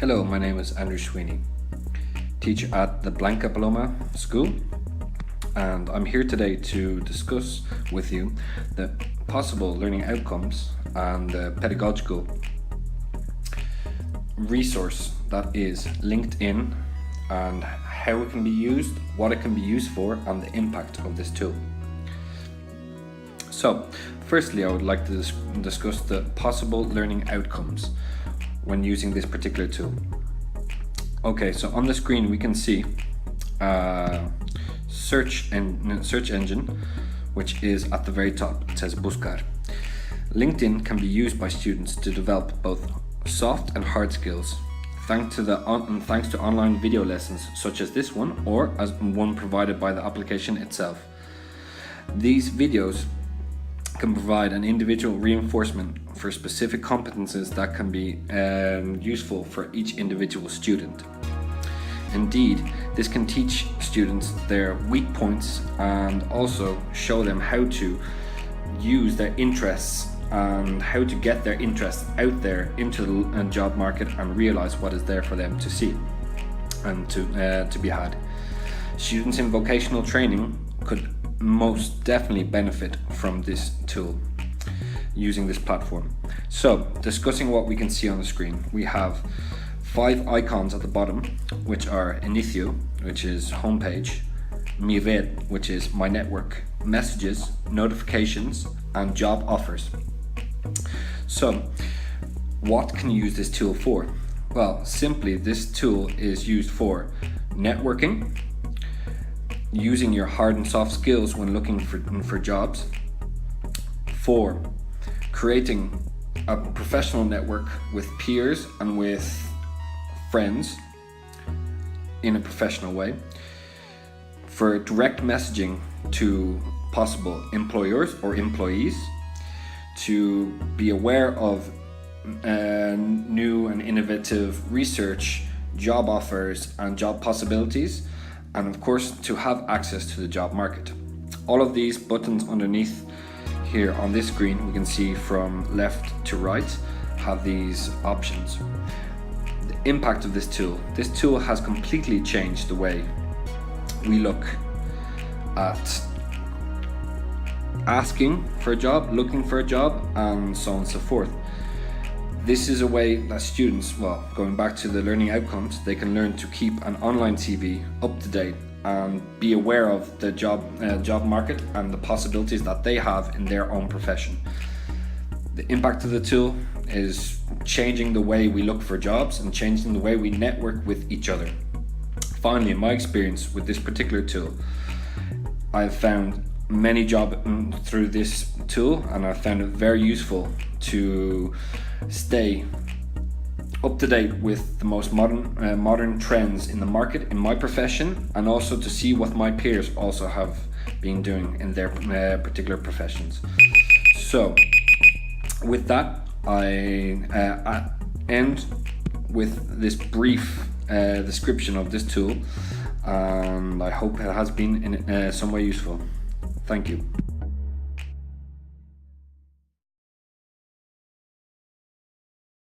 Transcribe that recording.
Hello, my name is Andrew Sweeney, teacher at the Blanca Paloma School, and I'm here today to discuss with you the possible learning outcomes and the pedagogical resource that is LinkedIn and how it can be used, what it can be used for, and the impact of this tool. So, firstly, I would like to discuss the possible learning outcomes when using this particular tool. Okay, so on the screen we can see search engine, which is at the very top. It says Buscar. LinkedIn can be used by students to develop both soft and hard skills, thanks to online video lessons such as this one, or as one provided by the application itself. These videos can provide an individual reinforcement for specific competences that can be useful for each individual student. Indeed, this can teach students their weak points and also show them how to use their interests and how to get their interests out there into the job market and realize what is there for them to see and to be had. Students in vocational training could most definitely benefit from this tool, using this platform. So, discussing what we can see on the screen, we have 5 icons at the bottom, which are Inicio, which is homepage, Mi Red, which is my network, messages, notifications, and job offers. So, what can you use this tool for? Well, simply this tool is used for networking, using your hard and soft skills when looking for jobs, for creating a professional network with peers and with friends in a professional way, for direct messaging to possible employers or employees, to be aware of new and innovative research, job offers and job possibilities, and of course to have access to the job market. All of these buttons underneath here on this screen, we can see from left to right, have these options. The impact of this tool has completely changed the way we look at asking for a job, looking for a job, and so on and so forth. This is a way that students, well, going back to the learning outcomes, they can learn to keep an online CV up to date and be aware of the job market and the possibilities that they have in their own profession. The impact of the tool is changing the way we look for jobs and changing the way we network with each other. Finally, in my experience with this particular tool, I've found many jobs through this tool, and I found it very useful to stay up to date with the most modern trends in the market in my profession, and also to see what my peers also have been doing in their particular professions. So with that, I end with this brief description of this tool, and I hope it has been in some way useful. Thank you.